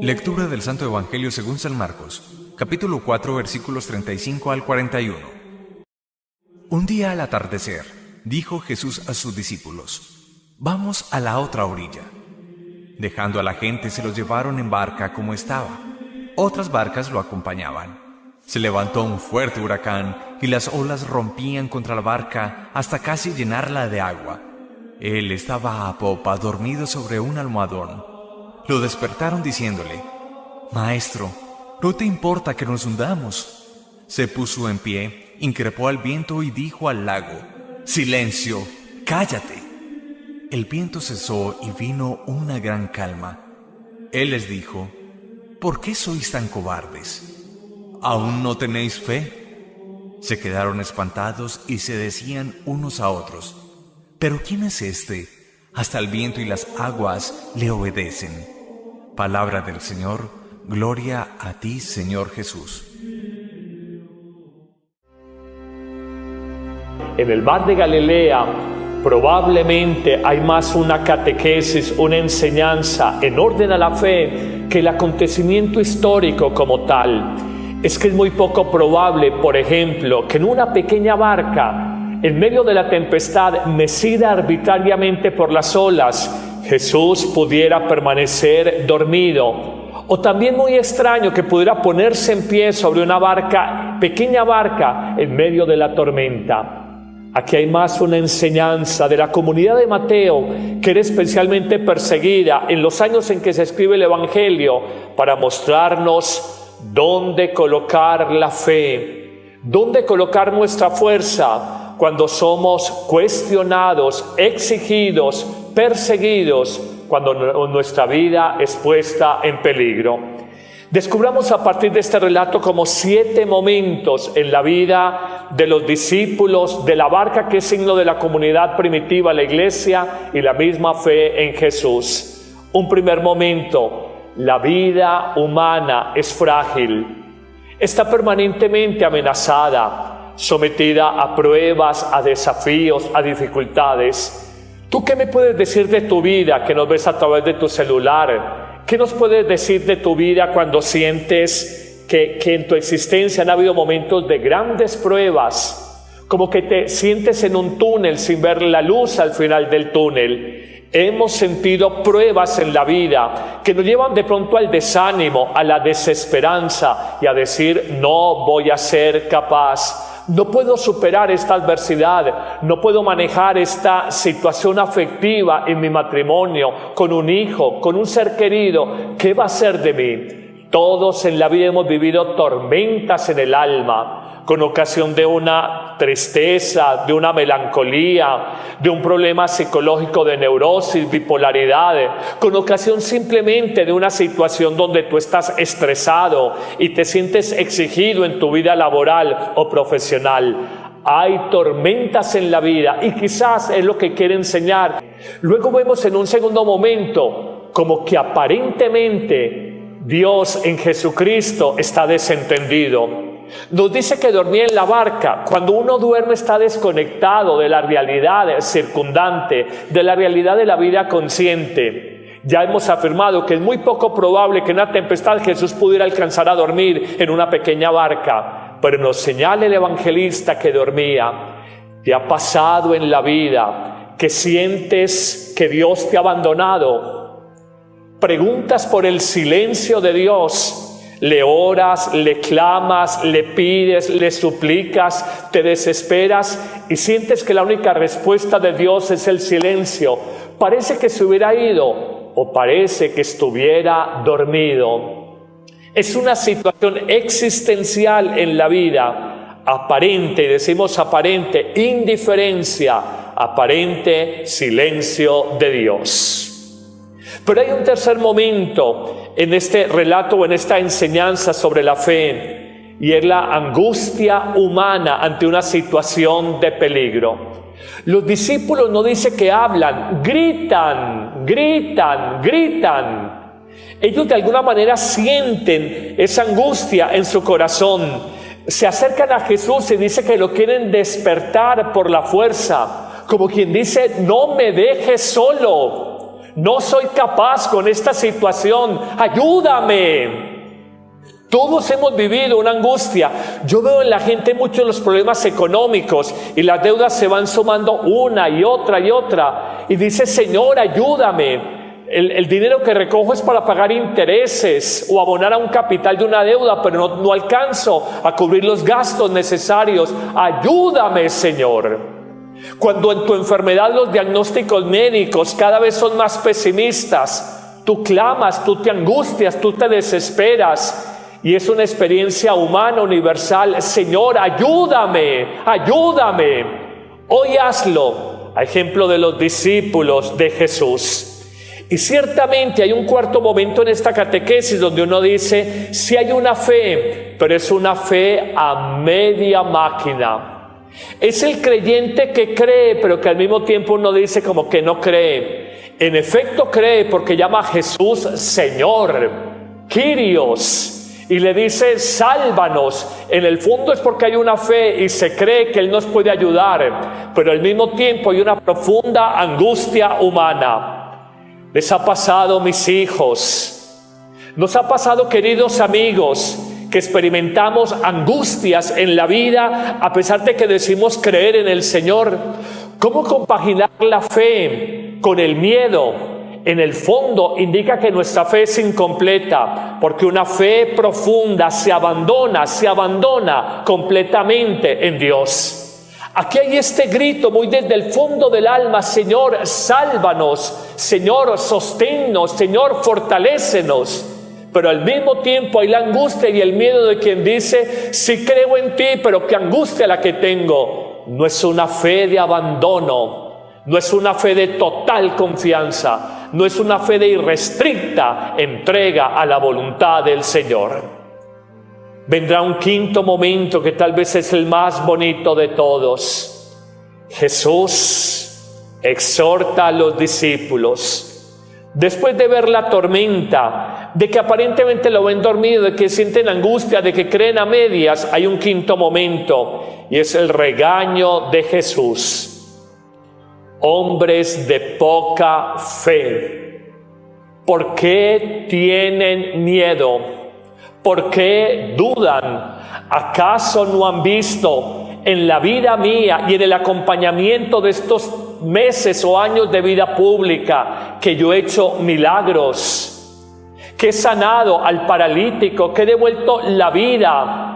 Lectura del Santo Evangelio según San Marcos, capítulo 4, versículos 35 al 41. Un día al atardecer, dijo Jesús a sus discípulos: «Vamos a la otra orilla». Dejando a la gente, se los llevaron en barca como estaba. Otras barcas lo acompañaban. Se levantó un fuerte huracán y las olas rompían contra la barca hasta casi llenarla de agua. Él estaba a popa, dormido sobre un almohadón. Lo despertaron diciéndole: «Maestro, ¿no te importa que nos hundamos?». Se puso en pie, increpó al viento y dijo al lago: «Silencio, cállate». El viento cesó y vino una gran calma. Él les dijo: «¿Por qué sois tan cobardes? ¿Aún no tenéis fe?». Se quedaron espantados y se decían unos a otros: «¿Pero quién es este? Hasta el viento y las aguas le obedecen». Palabra del Señor. Gloria a ti, Señor Jesús. En el mar de Galilea probablemente hay más una catequesis, una enseñanza en orden a la fe que el acontecimiento histórico como tal. Es que es muy poco probable, por ejemplo, que en una pequeña barca, en medio de la tempestad, mecida arbitrariamente por las olas, Jesús pudiera permanecer dormido. O también muy extraño que pudiera ponerse en pie sobre una barca, pequeña barca, en medio de la tormenta. Aquí hay más una enseñanza de la comunidad de Mateo, que era especialmente perseguida en los años en que se escribe el Evangelio, para mostrarnos dónde colocar la fe, dónde colocar nuestra fuerza cuando somos cuestionados, exigidos, perseguidos, cuando nuestra vida es puesta en peligro. Descubramos a partir de este relato como 7 momentos en la vida de los discípulos de la barca, que es signo de la comunidad primitiva, la iglesia, y la misma fe en Jesús. Un primer momento: la vida humana es frágil, está permanentemente amenazada, sometida a pruebas, a desafíos, a dificultades. ¿Tú qué me puedes decir de tu vida que nos ves a través de tu celular? ¿Qué nos puedes decir de tu vida cuando sientes que en tu existencia han habido momentos de grandes pruebas? Como que te sientes en un túnel sin ver la luz al final del túnel. Hemos sentido pruebas en la vida que nos llevan de pronto al desánimo, a la desesperanza y a decir: no voy a ser capaz. No puedo superar esta adversidad, no puedo manejar esta situación afectiva en mi matrimonio, con un hijo, con un ser querido. ¿Qué va a ser de mí? Todos en la vida hemos vivido tormentas en el alma, con ocasión de una tristeza, de una melancolía, de un problema psicológico de neurosis, bipolaridad, con ocasión simplemente de una situación donde tú estás estresado y te sientes exigido en tu vida laboral o profesional. Hay tormentas en la vida y quizás es lo que quiere enseñar. Luego vemos en un segundo momento como que aparentemente Dios en Jesucristo está desentendido. Nos dice que dormía en la barca. Cuando uno duerme está desconectado de la realidad circundante, de la realidad de la vida consciente. Ya hemos afirmado que es muy poco probable que en una tempestad Jesús pudiera alcanzar a dormir en una pequeña barca, pero nos señala el evangelista que dormía. ¿Te ha pasado en la vida que sientes que Dios te ha abandonado? Preguntas por el silencio de Dios. Le oras, le clamas, le pides, le suplicas, te desesperas y sientes que la única respuesta de Dios es el silencio. Parece que se hubiera ido o parece que estuviera dormido. Es una situación existencial en la vida, aparente, decimos aparente, indiferencia, aparente silencio de Dios. Pero hay un tercer momento en este relato o en esta enseñanza sobre la fe, y es la angustia humana ante una situación de peligro. Los discípulos no dice que hablan, gritan. Ellos de alguna manera sienten esa angustia en su corazón. Se acercan a Jesús y dice que lo quieren despertar por la fuerza, como quien dice: no me dejes solo. No soy capaz con esta situación, ayúdame. Todos hemos vivido una angustia. Yo veo en la gente muchos los problemas económicos y las deudas se van sumando una y otra y otra. Y dice, Señor, ayúdame. El dinero que recojo es para pagar intereses o abonar a un capital de una deuda, pero no alcanzo a cubrir los gastos necesarios. Ayúdame, Señor. Cuando en tu enfermedad los diagnósticos médicos cada vez son más pesimistas, tú clamas, tú te angustias, tú te desesperas. Y es una experiencia humana, universal. Señor, ayúdame, ayúdame. Hoy hazlo, a ejemplo de los discípulos de Jesús. Y ciertamente hay un cuarto momento en esta catequesis donde uno dice, sí hay una fe, pero es una fe a media máquina. Es el creyente que cree, pero que al mismo tiempo uno dice como que no cree. En efecto cree porque llama a Jesús Señor, Kyrios. Y le dice, sálvanos. En el fondo es porque hay una fe y se cree que Él nos puede ayudar, pero al mismo tiempo hay una profunda angustia humana. ¿Les ha pasado, mis hijos? Nos ha pasado, queridos amigos, que experimentamos angustias en la vida a pesar de que decimos creer en el Señor. ¿Cómo compaginar la fe con el miedo? En el fondo indica que nuestra fe es incompleta, porque una fe profunda se abandona completamente en Dios. Aquí hay este grito muy desde el fondo del alma, Señor, sálvanos, Señor, sosténnos, Señor, fortalécenos. Pero al mismo tiempo hay la angustia y el miedo de quien dice, sí creo en ti, pero qué angustia la que tengo. No es una fe de abandono. No es una fe de total confianza, no es una fe de irrestricta entrega a la voluntad del Señor. Vendrá un quinto momento que tal vez es el más bonito de todos. Jesús exhorta a los discípulos, después de ver la tormenta, de que aparentemente lo ven dormido, de que sienten angustia, de que creen a medias, hay un quinto momento y es el regaño de Jesús. Hombres de poca fe, ¿por qué tienen miedo? ¿Por qué dudan? ¿Acaso no han visto en la vida mía y en el acompañamiento de estos meses o años de vida pública que yo he hecho milagros? Que he sanado al paralítico, que he devuelto la vida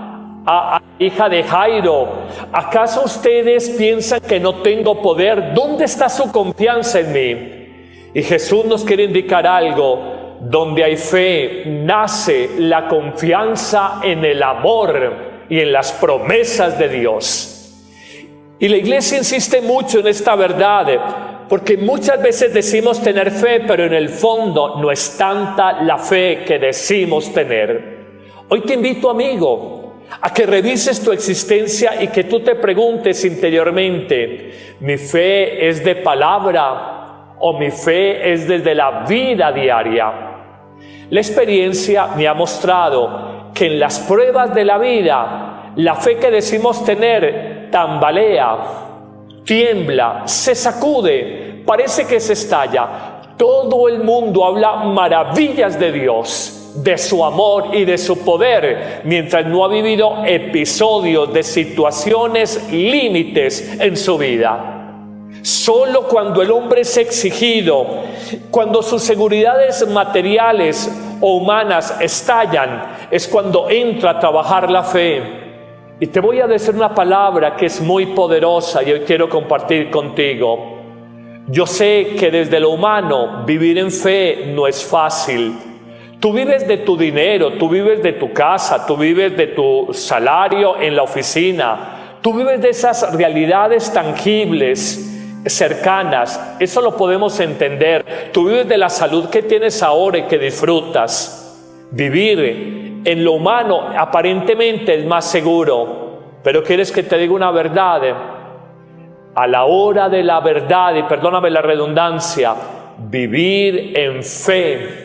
a la hija de Jairo. ¿Acaso ustedes piensan que no tengo poder? ¿Dónde está su confianza en mí? Y Jesús nos quiere indicar algo. Donde hay fe, nace la confianza en el amor y en las promesas de Dios. Y la iglesia insiste mucho en esta verdad, porque muchas veces decimos tener fe, pero en el fondo no es tanta la fe que decimos tener. Hoy te invito, amigo, a que revises tu existencia y que tú te preguntes interiormente, ¿mi fe es de palabra o mi fe es desde la vida diaria? La experiencia me ha mostrado que en las pruebas de la vida, la fe que decimos tener tambalea, tiembla, se sacude, parece que se estalla. Todo el mundo habla maravillas de Dios, de su amor y de su poder, mientras no ha vivido episodios de situaciones límites en su vida. Solo cuando el hombre es exigido, cuando sus seguridades materiales o humanas estallan, es cuando entra a trabajar la fe. Y te voy a decir una palabra que es muy poderosa y hoy quiero compartir contigo. Yo sé que desde lo humano vivir en fe no es fácil. Tú vives de tu dinero, tú vives de tu casa, tú vives de tu salario en la oficina, tú vives de esas realidades tangibles, cercanas, eso lo podemos entender. Tú vives de la salud que tienes ahora y que disfrutas. Vivir en lo humano aparentemente es más seguro, pero ¿quieres que te diga una verdad? A la hora de la verdad, y perdóname la redundancia, vivir en fe,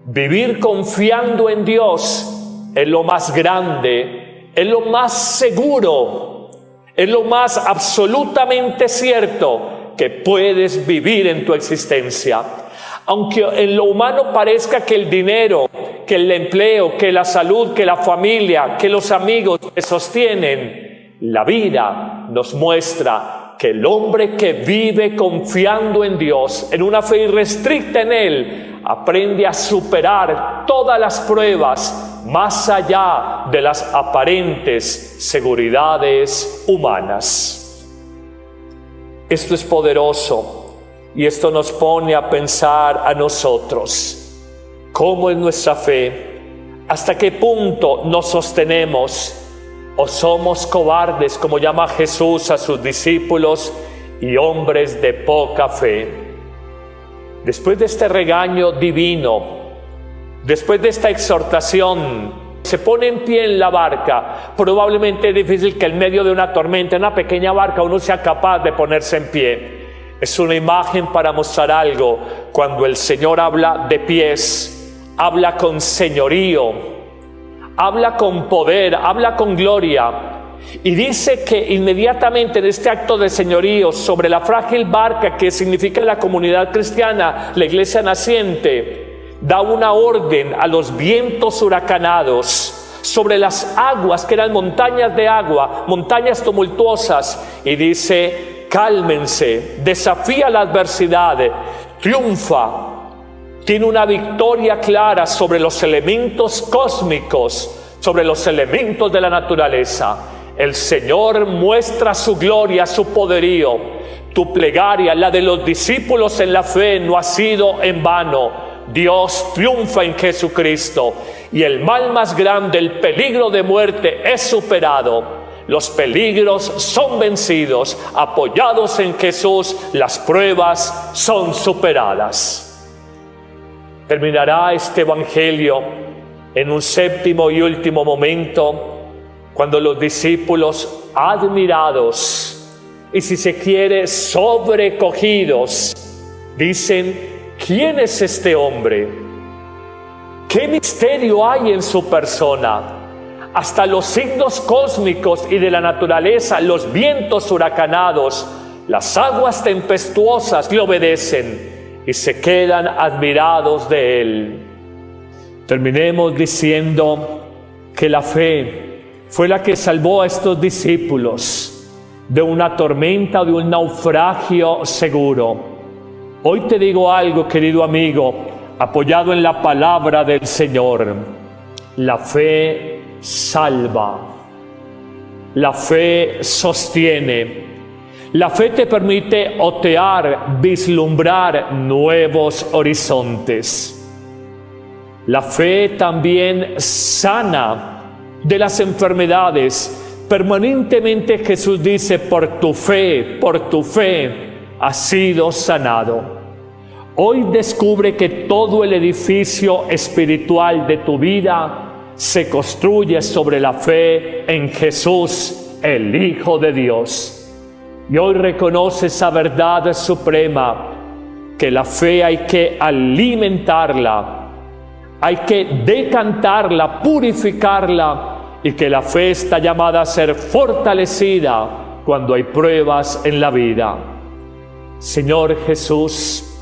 vivir confiando en Dios es lo más grande, es lo más seguro, es lo más absolutamente cierto que puedes vivir en tu existencia. Aunque en lo humano parezca que el dinero, que el empleo, que la salud, que la familia, que los amigos te sostienen, la vida nos muestra que el hombre que vive confiando en Dios, en una fe irrestricta en Él, aprende a superar todas las pruebas más allá de las aparentes seguridades humanas. Esto es poderoso. Y esto nos pone a pensar a nosotros, ¿cómo es nuestra fe? ¿Hasta qué punto nos sostenemos? ¿O somos cobardes, como llama Jesús a sus discípulos, y hombres de poca fe? Después de este regaño divino, después de esta exhortación, se pone en pie en la barca. Probablemente es difícil que en medio de una tormenta, en una pequeña barca, uno sea capaz de ponerse en pie. Es una imagen para mostrar algo. Cuando el Señor habla de pies, habla con señorío, habla con poder, habla con gloria. Y dice que inmediatamente en este acto de señorío sobre la frágil barca que significa la comunidad cristiana, la iglesia naciente, da una orden a los vientos huracanados sobre las aguas que eran montañas de agua, montañas tumultuosas, y dice: cálmense, desafía la adversidad, triunfa, tiene una victoria clara sobre los elementos cósmicos, sobre los elementos de la naturaleza. El Señor muestra su gloria, su poderío. Tu plegaria, la de los discípulos en la fe, no ha sido en vano. Dios triunfa en Jesucristo y el mal más grande, el peligro de muerte, es superado. Los peligros son vencidos, apoyados en Jesús, las pruebas son superadas. Terminará este evangelio en un séptimo y último momento, cuando los discípulos, admirados y, si se quiere, sobrecogidos, dicen: ¿quién es este hombre? ¿Qué misterio hay en su persona? Hasta los signos cósmicos y de la naturaleza, los vientos huracanados, las aguas tempestuosas le obedecen y se quedan admirados de él. Terminemos diciendo que la fe fue la que salvó a estos discípulos de una tormenta o de un naufragio seguro. Hoy te digo algo, querido amigo, apoyado en la palabra del Señor: la fe salva, la fe sostiene, la fe te permite otear, vislumbrar nuevos horizontes. La fe también sana de las enfermedades. Permanentemente Jesús dice: por tu fe has sido sanado. Hoy descubre que todo el edificio espiritual de tu vida se construye sobre la fe en Jesús, el Hijo de Dios. Y hoy reconoce esa verdad suprema, que la fe hay que alimentarla, hay que decantarla, purificarla, y que la fe está llamada a ser fortalecida cuando hay pruebas en la vida. Señor Jesús,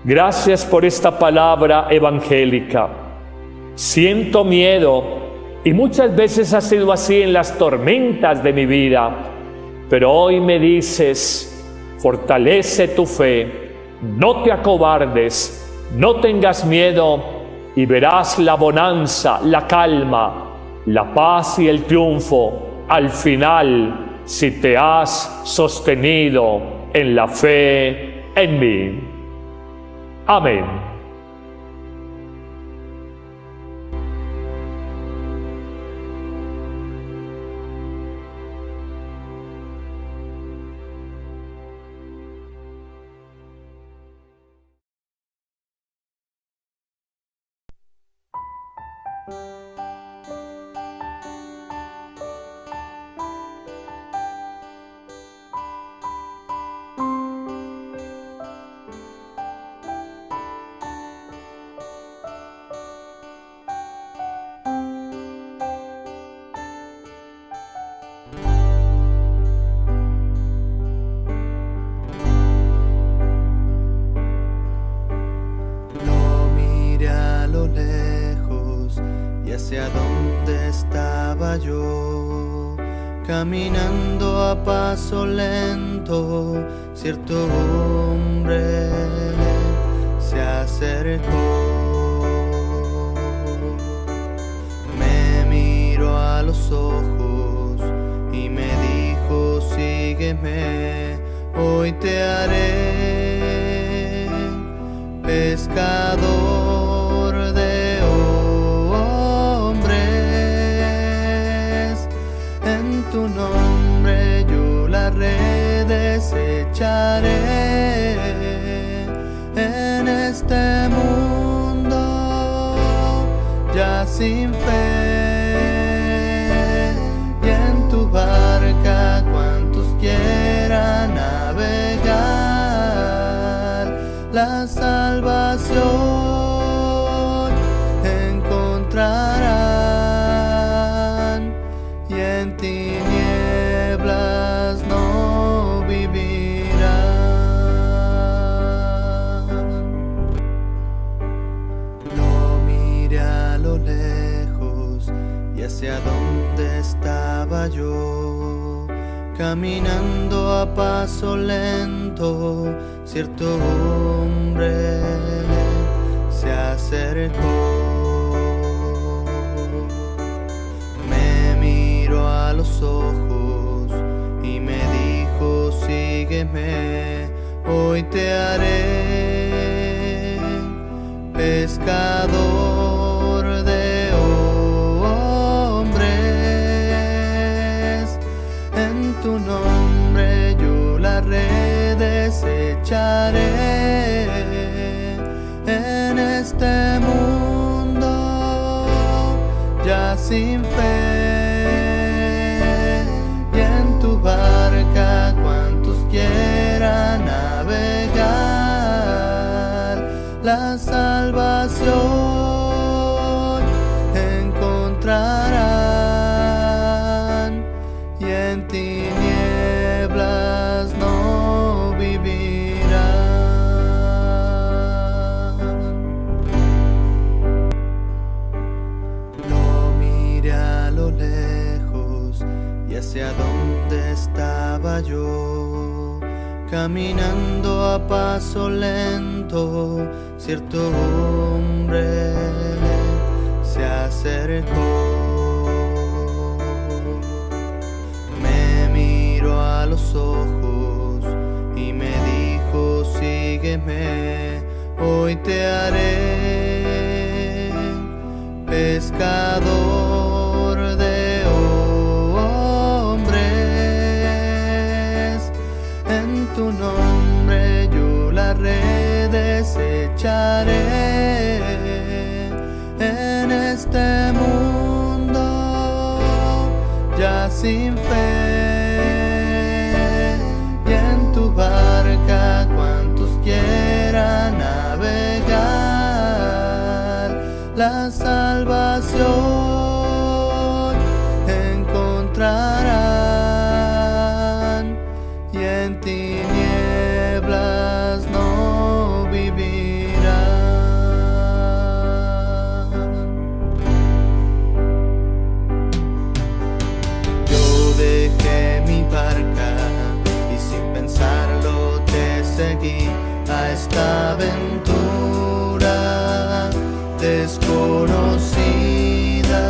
gracias por esta palabra evangélica. Siento miedo, y muchas veces ha sido así en las tormentas de mi vida, pero hoy me dices: fortalece tu fe, no te acobardes, no tengas miedo, y verás la bonanza, la calma, la paz y el triunfo al final, si te has sostenido en la fe en mí. Amén. y hacia dónde estaba yo. Caminando a paso lento, cierto hombre se acercó. Me miró a los ojos y me dijo: sígueme, hoy te haré pescador de hombres. En tu nombre yo las redes echaré. En este mundo ya sin fe, y en tu barca cuantos quieran navegar, la salvación encontrarán, y en tinieblas no vivirán. Lo miré a lo lejos y hacia dónde estaba yo. Caminando a paso lento, cierto hombre se acercó. Me miró a los ojos y me dijo: sígueme, hoy te haré pescador de hombres. En tu nombre yo las redes echaré. En este mundo ya sin fe, y en tu barca cuantos quieran navegar, la salvación encontrarán, y en tinieblas no vivirán. Lo miré a lo lejos y hacia dónde estaba yo. Caminando a paso lento, cierto hombre se acercó. Me miró a los ojos y me dijo: sígueme, hoy te haré pescador de hombres. En tu nombre yo las redes echaré. En este mundo ya sin fe, y en tu barca cuantos quieran navegar, la salvación encontrarán, y en tinieblas no vivirán. Yo dejé mi barca y sin pensarlo te seguí a esta aventura desconocida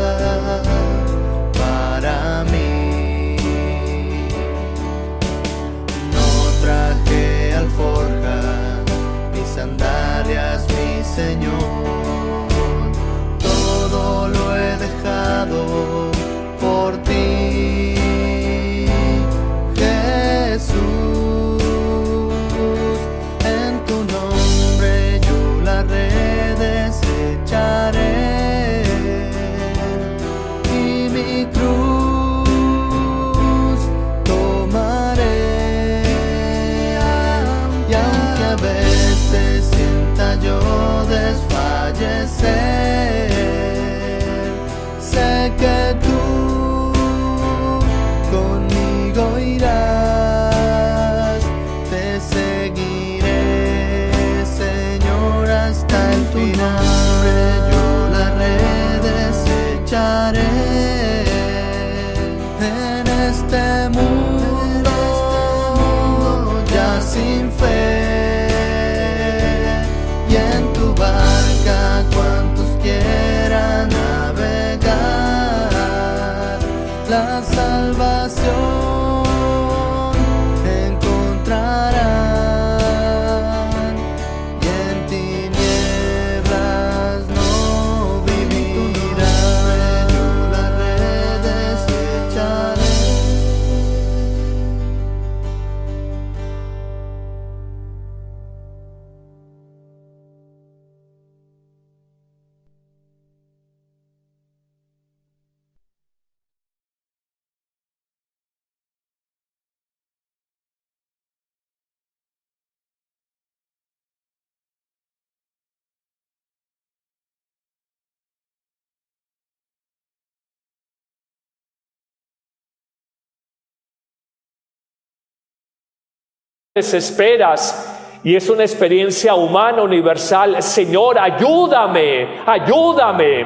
para mí. No traje alforja ni sandalias, mi Señor, todo lo he dejado por ti, Jesús. En tu nombre yo las redes echaré, y mi cruz tomaré. Y aunque a veces sienta yo desfallecer, sé que tú conmigo irás. Te seguiré, Señor, hasta el final. Yo las redes sin fe. Y en tu barca cuantos quieran navegar, la salvación encontrarán. Y en tinieblas no vivirán, yo las redes echaré. Desesperas y es una experiencia humana universal. Señor, ayúdame, ayúdame.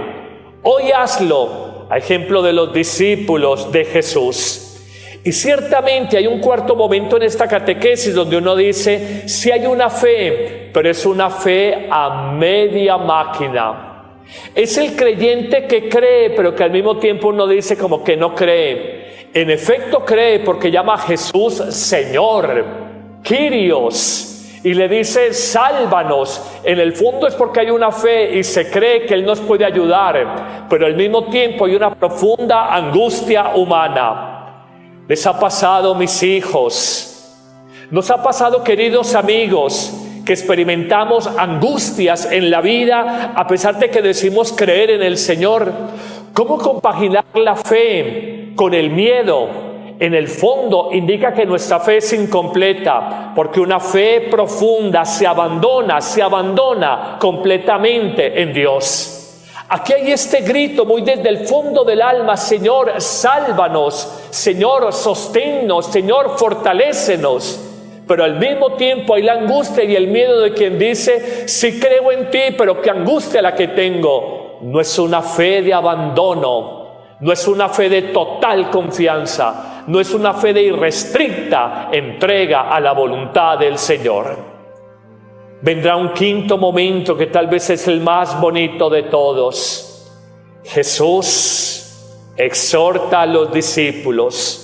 Hoy hazlo, a ejemplo de los discípulos de Jesús. Y ciertamente hay un cuarto momento en esta catequesis donde uno dice, si hay una fe, pero es una fe a media máquina. Es el creyente que cree, pero que al mismo tiempo uno dice como que no cree. En efecto cree porque llama a Jesús Señor, Kyrios, y le dice sálvanos. En el fondo es porque hay una fe y se cree que Él nos puede ayudar, pero al mismo tiempo hay una profunda angustia humana. ¿Les ha pasado, mis hijos? ¿Nos ha pasado, queridos amigos, que experimentamos angustias en la vida a pesar de que decimos creer en el Señor? ¿Cómo compaginar la fe con el miedo? En el fondo indica que nuestra fe es incompleta, porque una fe profunda se abandona completamente en Dios. Aquí hay este grito muy desde el fondo del alma: Señor, sálvanos, Señor, sosténnos, Señor, fortalécenos. Pero al mismo tiempo hay la angustia y el miedo de quien dice, sí creo en ti, pero qué angustia la que tengo. No es una fe de abandono, no es una fe de total confianza, no es una fe de irrestricta entrega a la voluntad del Señor. Vendrá un quinto momento que tal vez es el más bonito de todos. Jesús exhorta a los discípulos.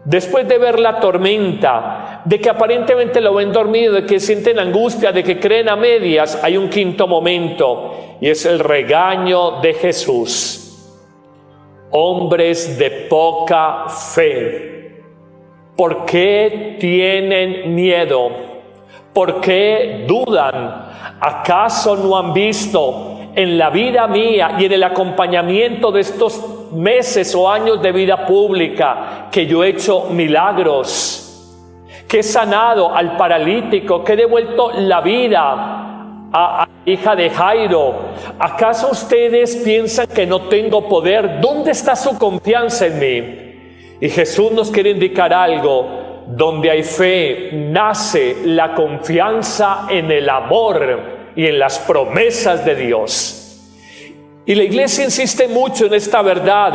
Después de ver la tormenta, de que aparentemente lo ven dormido, de que sienten angustia, de que creen a medias, hay un quinto momento y es el regaño de Jesús. Hombres de poca fe, ¿por qué tienen miedo? ¿Por qué dudan? ¿Acaso no han visto en la vida mía y en el acompañamiento de estos meses o años de vida pública que yo he hecho milagros? Que he sanado al paralítico, que he devuelto la vida a la hija de Jairo. ¿Acaso ustedes piensan que no tengo poder? ¿Dónde está su confianza en mí? Y Jesús nos quiere indicar algo. Donde hay fe, nace la confianza en el amor y en las promesas de Dios. Y la iglesia insiste mucho en esta verdad,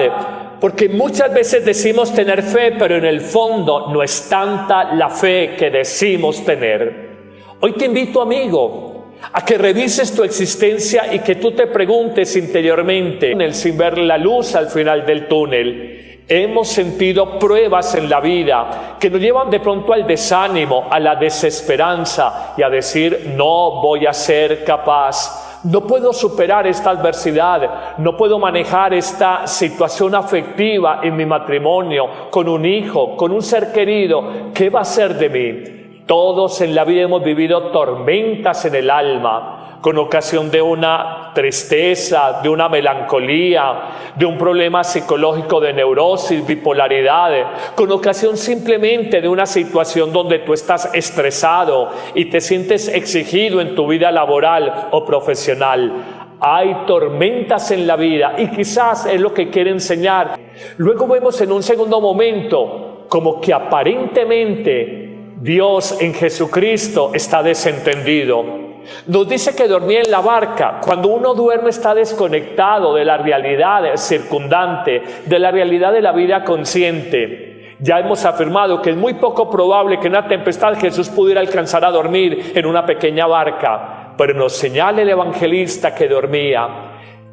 porque muchas veces decimos tener fe, pero en el fondo no es tanta la fe que decimos tener. Hoy te invito, amigo, a que revises tu existencia y que tú te preguntes interiormente, sin ver la luz al final del túnel. Hemos sentido pruebas en la vida que nos llevan de pronto al desánimo, a la desesperanza y a decir, no voy a ser capaz, no puedo superar esta adversidad, no puedo manejar esta situación afectiva en mi matrimonio, con un hijo, con un ser querido. ¿Qué va a ser de mí? Todos en la vida hemos vivido tormentas en el alma, con ocasión de una tristeza, de una melancolía, de un problema psicológico de neurosis, bipolaridad, con ocasión simplemente de una situación donde tú estás estresado y te sientes exigido en tu vida laboral o profesional. Hay tormentas en la vida y quizás es lo que quiere enseñar. Luego vemos en un segundo momento como que aparentemente Dios en Jesucristo está desentendido. Nos dice que dormía en la barca. Cuando uno duerme está desconectado de la realidad circundante, de la realidad de la vida consciente. Ya hemos afirmado que es muy poco probable que en una tempestad Jesús pudiera alcanzar a dormir en una pequeña barca, pero nos señala el evangelista que dormía.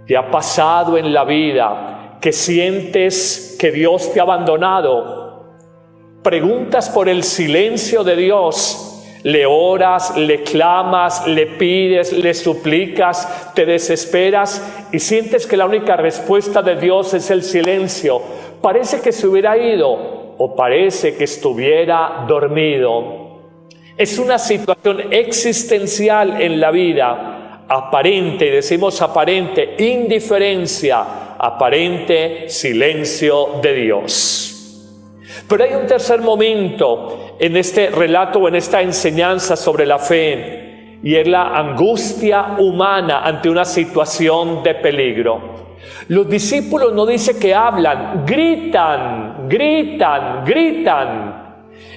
¿Te ha pasado en la vida que sientes que Dios te ha abandonado? Preguntas por el silencio de Dios. Le oras, le clamas, le pides, le suplicas, te desesperas y sientes que la única respuesta de Dios es el silencio. Parece que se hubiera ido o parece que estuviera dormido. Es una situación existencial en la vida, aparente, decimos aparente, indiferencia, aparente silencio de Dios. Pero hay un tercer momento en este relato o en esta enseñanza sobre la fe, y es la angustia humana ante una situación de peligro. Los discípulos no dice que hablan, gritan.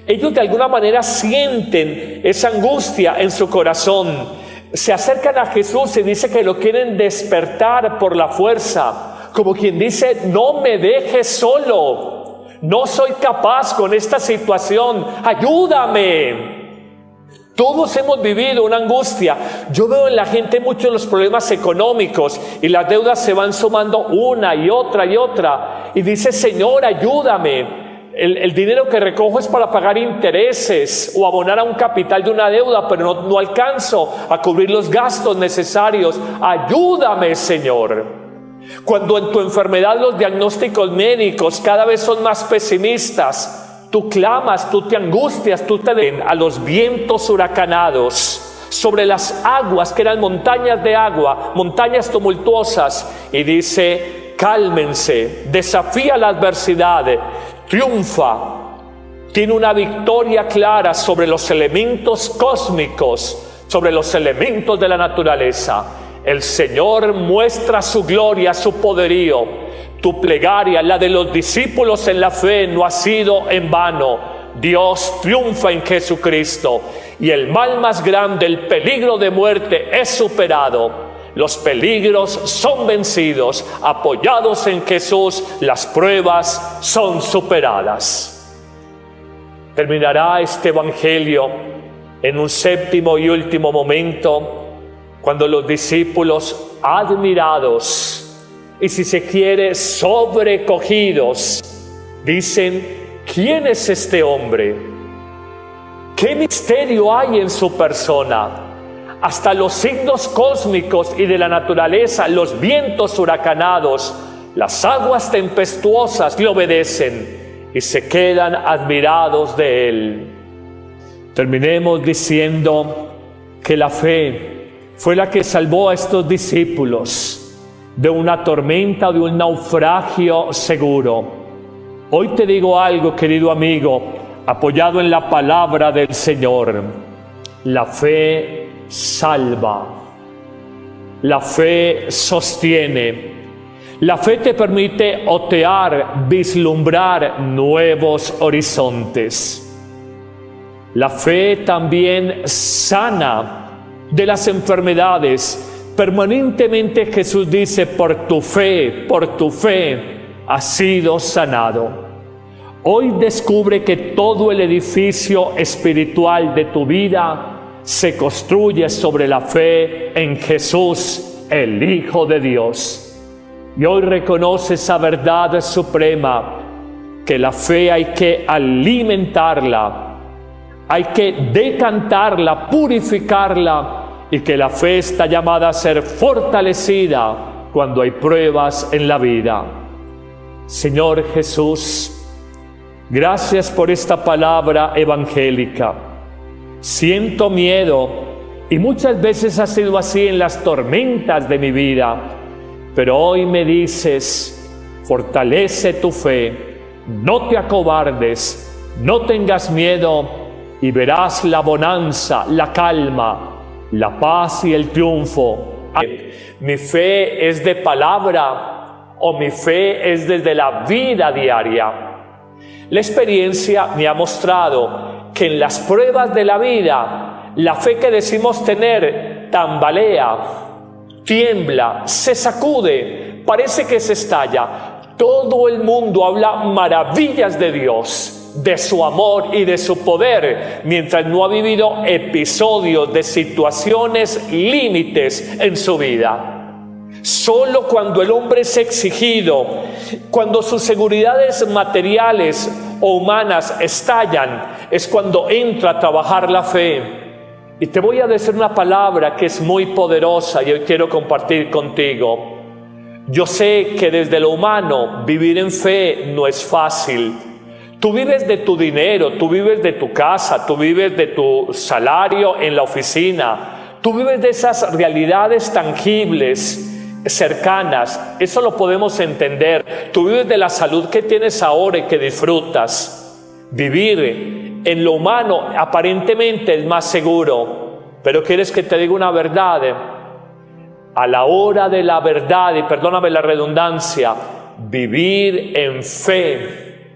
Ellos de alguna manera sienten esa angustia en su corazón. Se acercan a Jesús y dice que lo quieren despertar por la fuerza, como quien dice, no me dejes solo, no soy capaz con esta situación, ayúdame. Todos hemos vivido una angustia. Yo veo en la gente muchos los problemas económicos y las deudas se van sumando una y otra. Y dice, Señor, ayúdame. El dinero que recojo es para pagar intereses o abonar a un capital de una deuda, pero no alcanzo a cubrir los gastos necesarios. Ayúdame, Señor. Cuando en tu enfermedad los diagnósticos médicos cada vez son más pesimistas, tú clamas, tú te angustias, tú te a los vientos huracanados sobre las aguas que eran montañas de agua, montañas tumultuosas, y dice, cálmense, desafía la adversidad, triunfa, tiene una victoria clara sobre los elementos cósmicos, sobre los elementos de la naturaleza. El Señor muestra su gloria, su poderío. Tu plegaria, la de los discípulos en la fe, no ha sido en vano. Dios triunfa en Jesucristo y el mal más grande, el peligro de muerte, es superado. Los peligros son vencidos. Apoyados en Jesús, las pruebas son superadas. Terminará este evangelio en un séptimo y último momento, cuando los discípulos, admirados y, si se quiere, sobrecogidos, dicen, ¿quién es este hombre? ¿Qué misterio hay en su persona? Hasta los signos cósmicos y de la naturaleza, los vientos huracanados, las aguas tempestuosas le obedecen y se quedan admirados de él. Terminemos diciendo que la fe fue la que salvó a estos discípulos de una tormenta o de un naufragio seguro. Hoy te digo algo, querido amigo, apoyado en la palabra del Señor. La fe salva, la fe sostiene, la fe te permite otear, vislumbrar nuevos horizontes. La fe también sana de las enfermedades. Permanentemente Jesús dice, por tu fe has sido sanado. Hoy descubre que todo el edificio espiritual de tu vida se construye sobre la fe en Jesús, el Hijo de Dios. Y hoy reconoce esa verdad suprema, que la fe hay que alimentarla, hay que decantarla, purificarla, y que la fe está llamada a ser fortalecida cuando hay pruebas en la vida. Señor Jesús, gracias por esta palabra evangélica. Siento miedo, y muchas veces ha sido así en las tormentas de mi vida, pero hoy me dices, fortalece tu fe, no te acobardes, no tengas miedo, y verás la bonanza, la calma, la paz y el triunfo. ¿Mi fe es de palabra o mi fe es desde la vida diaria? La experiencia me ha mostrado que en las pruebas de la vida, la fe que decimos tener tambalea, tiembla, se sacude, parece que se estalla. Todo el mundo habla maravillas de Dios, de su amor y de su poder, mientras no ha vivido episodios de situaciones límites en su vida. Solo cuando el hombre es exigido, cuando sus seguridades materiales o humanas estallan, es cuando entra a trabajar la fe. Y te voy a decir una palabra que es muy poderosa y hoy quiero compartir contigo. Yo sé que desde lo humano vivir en fe no es fácil. Tú vives de tu dinero, tú vives de tu casa, tú vives de tu salario en la oficina, tú vives de esas realidades tangibles, cercanas. Eso lo podemos entender. Tú vives de la salud que tienes ahora y que disfrutas. Vivir en lo humano aparentemente es más seguro, pero ¿quieres que te diga una verdad? A la hora de la verdad, y perdóname la redundancia, vivir en fe,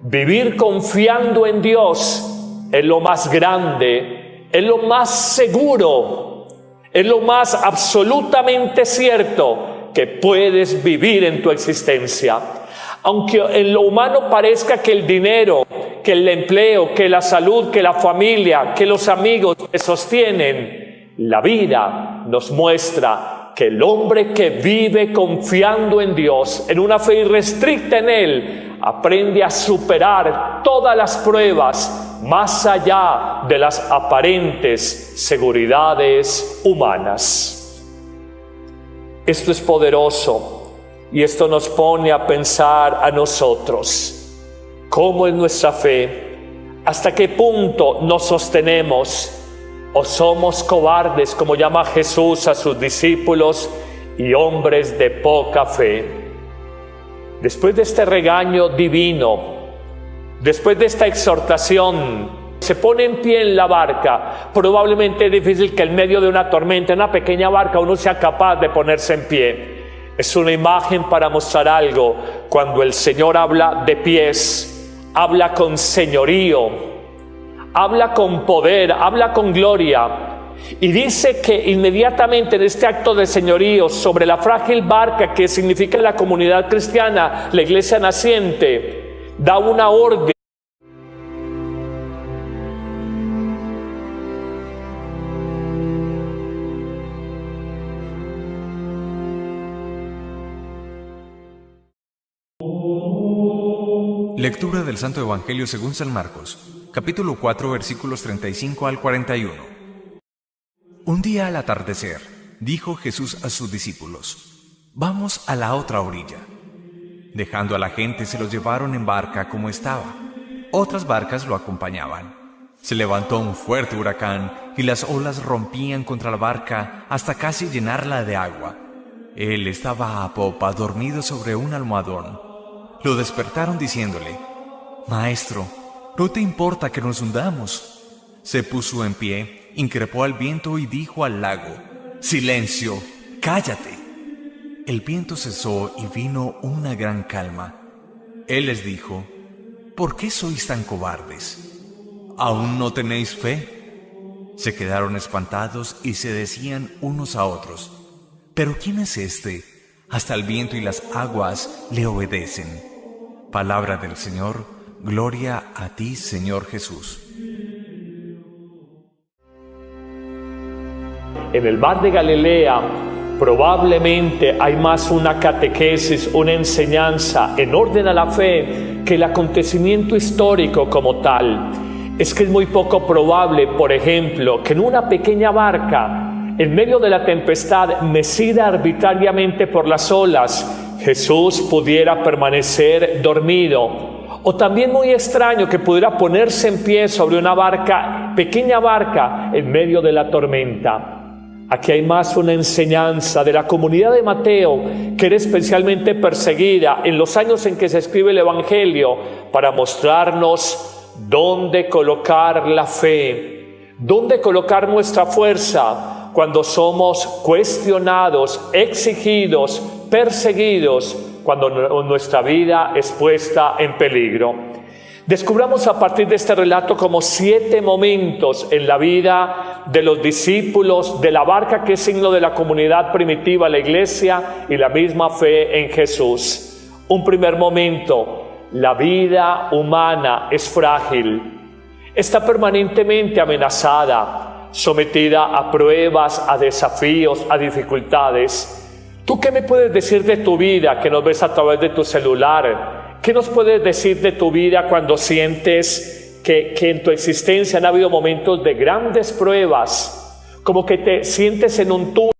vivir confiando en Dios es lo más grande, es lo más seguro, es lo más absolutamente cierto que puedes vivir en tu existencia. Aunque en lo humano parezca que el dinero, que el empleo, que la salud, que la familia, que los amigos te sostienen, la vida nos muestra que el hombre que vive confiando en Dios, en una fe irrestricta en Él, aprende a superar todas las pruebas más allá de las aparentes seguridades humanas. Esto es poderoso. Y esto nos pone a pensar a nosotros, ¿cómo es nuestra fe? ¿Hasta qué punto nos sostenemos? ¿O somos cobardes, como llama Jesús a sus discípulos, y hombres de poca fe? Después de este regaño divino, después de esta exhortación, se pone en pie en la barca. Probablemente es difícil que en medio de una tormenta, en una pequeña barca, uno sea capaz de ponerse en pie. Es una imagen para mostrar algo. Cuando el Señor habla de pies, habla con señorío, habla con poder, habla con gloria. Y dice que inmediatamente en este acto de señorío sobre la frágil barca que significa la comunidad cristiana, la iglesia naciente, da una orden. Lectura del Santo Evangelio según San Marcos, capítulo 4, versículos 35 al 41. Un día al atardecer, dijo Jesús a sus discípulos: «Vamos a la otra orilla». Dejando a la gente, se los llevaron en barca como estaba. Otras barcas lo acompañaban. Se levantó un fuerte huracán y las olas rompían contra la barca hasta casi llenarla de agua. Él estaba a popa, dormido sobre un almohadón. Lo despertaron diciéndole: «Maestro, ¿no te importa que nos hundamos?». Se puso en pie, increpó al viento y dijo al lago: «Silencio, cállate». El viento cesó y vino una gran calma. Él les dijo: «¿Por qué sois tan cobardes? ¿Aún no tenéis fe?». Se quedaron espantados y se decían unos a otros: «¿Pero quién es este? Hasta el viento y las aguas le obedecen». Palabra del Señor. Gloria a ti, Señor Jesús. En el mar de Galilea probablemente hay más una catequesis, una enseñanza en orden a la fe que el acontecimiento histórico como tal. Es que es muy poco probable, por ejemplo, que en una pequeña barca, en medio de la tempestad, mecida arbitrariamente por las olas, Jesús pudiera permanecer dormido. O también muy extraño que pudiera ponerse en pie sobre una barca, pequeña barca, en medio de la tormenta. Aquí hay más una enseñanza de la comunidad de Mateo, que era especialmente perseguida en los años en que se escribe el Evangelio, para mostrarnos dónde colocar la fe, dónde colocar nuestra fuerza cuando somos cuestionados, exigidos, perseguidos, cuando nuestra vida es puesta en peligro. Descubramos a partir de este relato como 7 momentos en la vida de los discípulos de la barca, que es signo de la comunidad primitiva, la iglesia, y la misma fe en Jesús. Un primer momento, la vida humana es frágil, está permanentemente amenazada, sometida a pruebas, a desafíos, a dificultades. ¿Tú qué me puedes decir de tu vida que nos ves a través de tu celular? ¿Qué nos puedes decir de tu vida cuando sientes que en tu existencia han habido momentos de grandes pruebas, como que te sientes en un túnel?